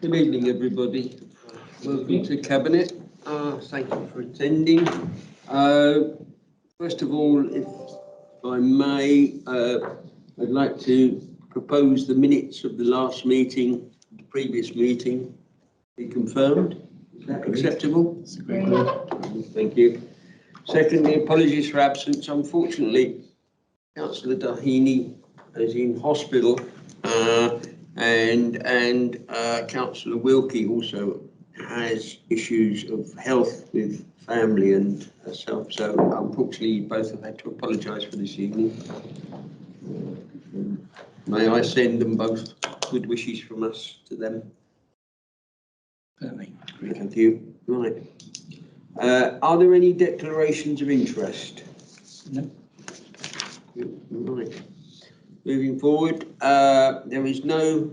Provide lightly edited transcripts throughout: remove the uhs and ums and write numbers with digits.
Good evening, everybody. Welcome to Cabinet. Thank you for attending. First of all, if I may, I'd like to propose the minutes of the last meeting, the previous meeting, be confirmed. Is that acceptable? Thank you. Secondly, apologies for absence. Unfortunately, Councillor Dahini is in hospital, and Councillor Wilkie also has issues of health with family and herself. So unfortunately, both have had to apologise for this evening. May I send them both good wishes from us to them? Certainly. Thank you. Right. Are there any declarations of interest? No. Right. Moving forward, there is no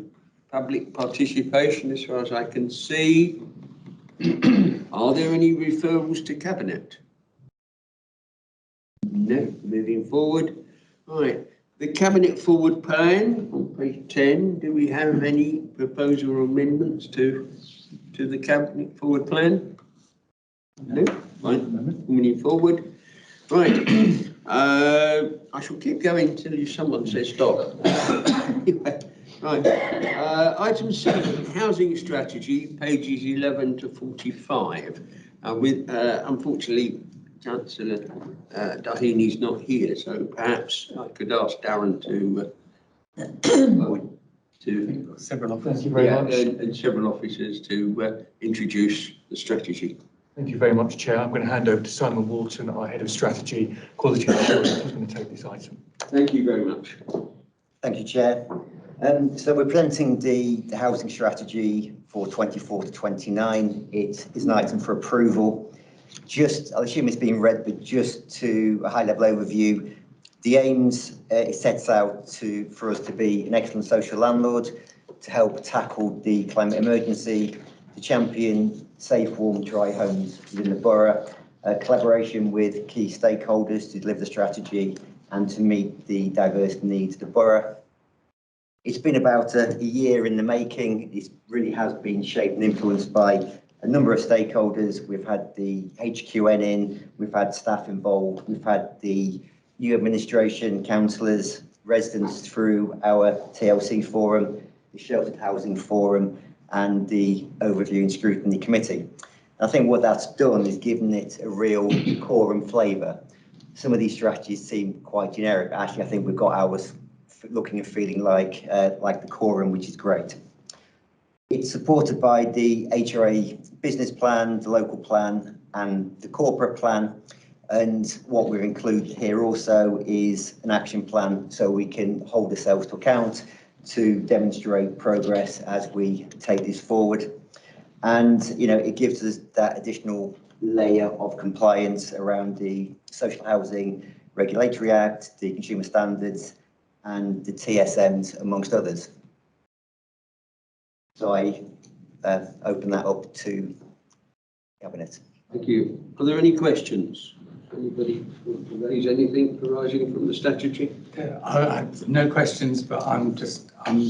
public participation as far as I can see. Are there any referrals to Cabinet? No. Moving forward. Right. The Cabinet Forward Plan on page 10. Do we have any proposal or amendments to the Cabinet Forward Plan? No. Right. Moving forward. Right. I shall keep going until someone says stop. Right. Item 7, housing strategy, pages 11 to 45. With unfortunately, Councillor Dahini's not here, so perhaps I could ask Darren to Several officers. Thank you very much. And several officers to introduce the strategy. Thank you very much, Chair. I'm going to hand over to Simon Walton, our Head of Strategy, Quality Assurance, who's going to take this item. Thank you very much. Thank you, Chair. So we're presenting the housing strategy for 24 to 29. It is an item for approval. I'll assume it's being read, but just to a high-level overview, the aims it sets out for us to be an excellent social landlord, to help tackle the climate emergency, to champion safe, warm, dry homes within the borough, collaboration with key stakeholders to deliver the strategy and to meet the diverse needs of the borough. It's been about a year in the making. It really has been shaped and influenced by a number of stakeholders. We've had the HQN in, we've had staff involved, we've had the new administration, councillors, residents through our TLC forum, the Sheltered Housing Forum, and the Overview and Scrutiny Committee. I think what that's done is given it a real quorum flavour. Some of these strategies seem quite generic, but actually I think we've got ours looking and feeling like the quorum, which is great. It's supported by the HRA business plan, the local plan, and the corporate plan. And what we've included here also is an action plan so we can hold ourselves to account to demonstrate progress as we take this forward. And, you know, it gives us that additional layer of compliance around the Social Housing Regulatory Act, the Consumer Standards, and the TSMs, amongst others. So I open that up to Cabinet. Thank you. Are there any questions? Anybody want to raise anything arising from the statutory? I have no questions, but I'm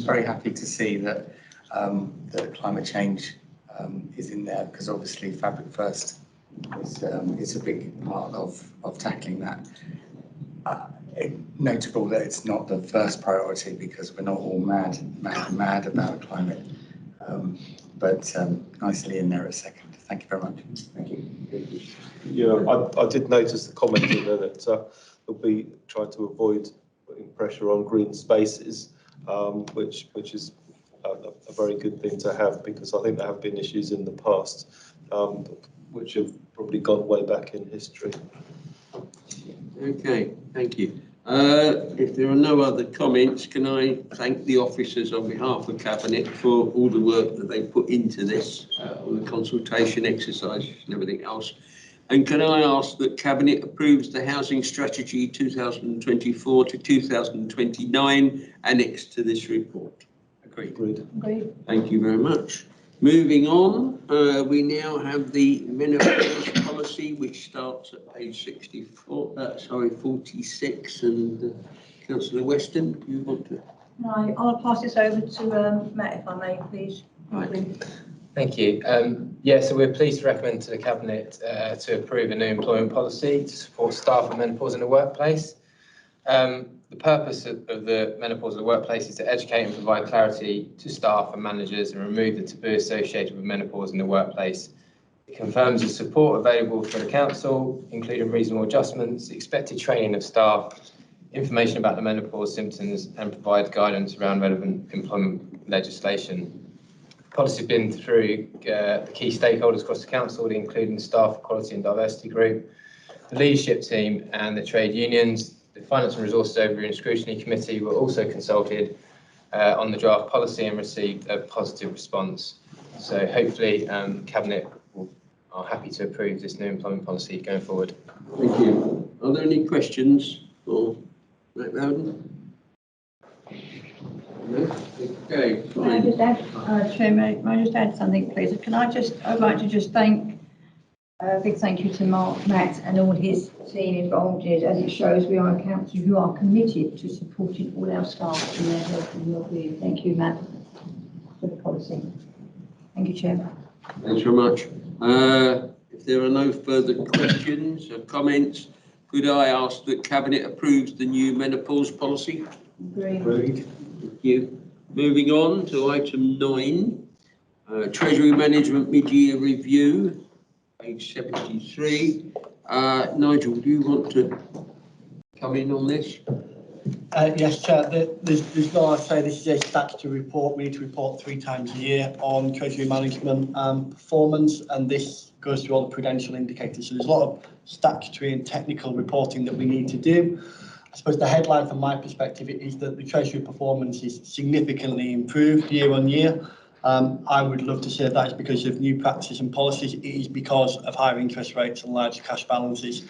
very happy to see that that climate change is in there, because obviously Fabric First is a big part of tackling that. Notable that it's not the first priority, because we're not all mad about climate, but nicely in there at second. Thank you very much. Thank you. Yeah, I did notice the comment in there that they'll be trying to avoid putting pressure on green spaces, which is a very good thing to have, because I think there have been issues in the past which have probably gone way back in history. Okay, thank you. If there are no other comments, can I thank the officers on behalf of Cabinet for all the work that they put into this, all the consultation exercises and everything else. And can I ask that Cabinet approves the Housing Strategy 2024 to 2029 annexed to this report? Agreed. Agreed. Thank you very much. Moving on, we now have the Menopause policy, which starts at page 46. And Councillor Weston, do you want to? No, I'll pass this over to Matt, if I may, please. Right. Thank you. Yeah, so we're pleased to recommend to the Cabinet to approve a new employment policy to support staff with menopause in the workplace. The purpose of the menopause in the workplace is to educate and provide clarity to staff and managers and remove the taboo associated with menopause in the workplace. It confirms the support available for the Council, including reasonable adjustments, expected training of staff, information about the menopause symptoms, and provide guidance around relevant employment legislation. The policy has been through the key stakeholders across the Council, including the Staff Equality and Diversity Group, the leadership team and the trade unions. The Finance and Resources Overview and Scrutiny Committee were also consulted on the draft policy and received a positive response. So hopefully Cabinet are happy to approve this new employment policy going forward. Thank you. Are there any questions for Matt Rowden? No? Okay, Can I fine. just add, Chairman, may I just add something, please? I'd like to just thank, a big thank you to Matt and all his team involved in it, as it shows we are a council who are committed to supporting all our staff in their health and well-being. Thank you, Matt, for the policy. Thank you, Chairman. Thanks very much. If there are no further questions or comments, could I ask that Cabinet approves the new menopause policy? Agreed. Thank you. Moving on to item 9, Treasury Management Mid-Year Review, page 73. Nigel, do you want to come in on this? Yes, Chair. There's no, I say this is a statutory report. We need to report 3 times a year on Treasury management performance, and this goes through all the prudential indicators. So there's a lot of statutory and technical reporting that we need to do. I suppose the headline from my perspective is that the Treasury performance is significantly improved year on year. I would love to say that is because of new practices and policies. It is because of higher interest rates and large cash balances.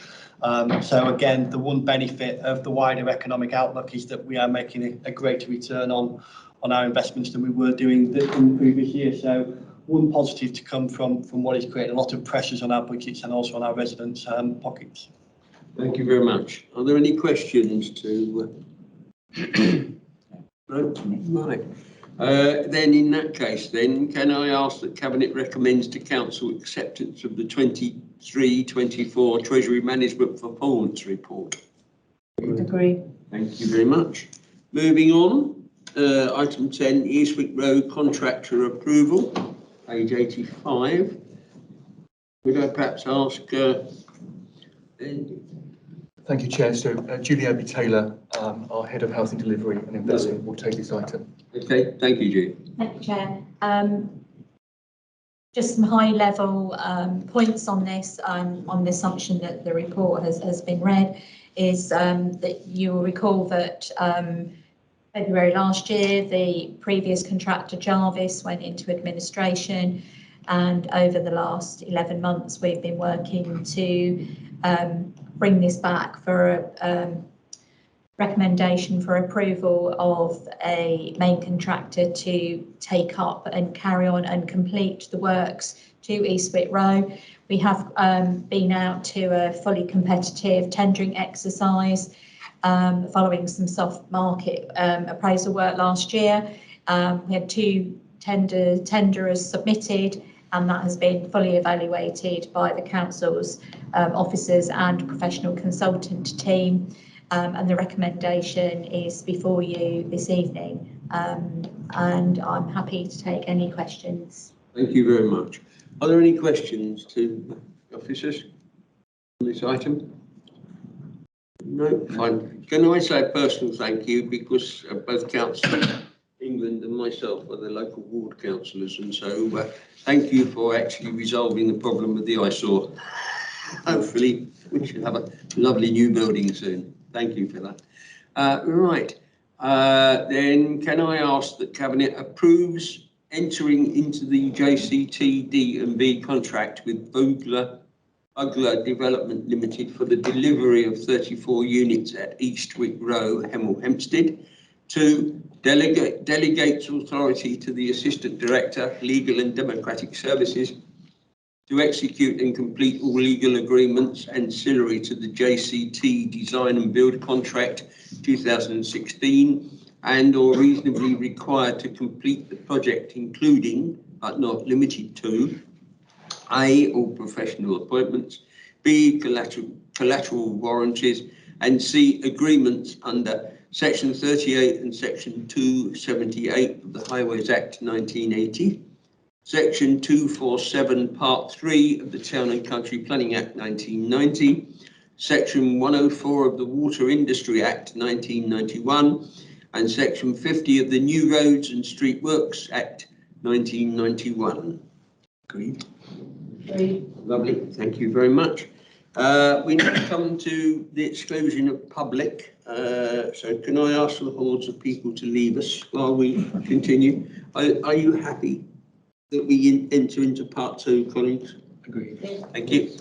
So again, the one benefit of the wider economic outlook is that we are making a greater return on our investments than we were doing in the previous year. So one positive to come from what is creating a lot of pressures on our budgets and also on our residents' pockets. Thank you very much. Are there any questions to? No? Right. Then in that case, then can I ask that Cabinet recommends to Council acceptance of the 23-24 Treasury Management Performance Report? Agreed. Thank you very much. Moving on, item 10, Eastwick Road Contractor Approval, page 85. Would I perhaps ask Thank you, Chair. So Julie Abbey-Taylor, our Head of Housing Delivery and Investment, will take this item. Okay, thank you, Julie. Thank you, Chair. Just some high-level points on this, on the assumption that the report has been read, is that you will recall that February last year, the previous contractor, Jarvis, went into administration, and over the last 11 months, we've been working to bring this back for a recommendation for approval of a main contractor to take up and carry on and complete the works to Eastwick Row. We have been out to a fully competitive tendering exercise following some soft market appraisal work last year. We had 2 tenderers submitted, and that has been fully evaluated by the Council's officers and professional consultant team. And the recommendation is before you this evening, and I'm happy to take any questions. Thank you very much. Are there any questions to officers on this item? No, fine. Can I say a personal thank you, because both Council England and myself are the local ward councillors, and so thank you for actually resolving the problem with the eyesore. Hopefully we should have a lovely new building soon. Thank you for that. Right, then can I ask that Cabinet approves entering into the JCT D&B contract with Bugler Development Limited for the delivery of 34 units at Eastwick Row, Hemel Hempstead. 2, delegates authority to the Assistant Director, Legal and Democratic Services, to execute and complete all legal agreements ancillary to the JCT Design and Build Contract 2016 and or reasonably required to complete the project, including but not limited to: A, all professional appointments; B, collateral warranties; and C, agreements under Section 38 and Section 278 of the Highways Act 1980, Section 247, Part 3 of the Town and Country Planning Act 1990, Section 104 of the Water Industry Act 1991, and Section 50 of the New Roads and Street Works Act 1991. Agreed? Agreed. Lovely, thank you very much. We now come to the exclusion of public. So can I ask the hordes of people to leave us while we continue? Are you happy that we enter into part 2, colleagues? Agreed. Thank you.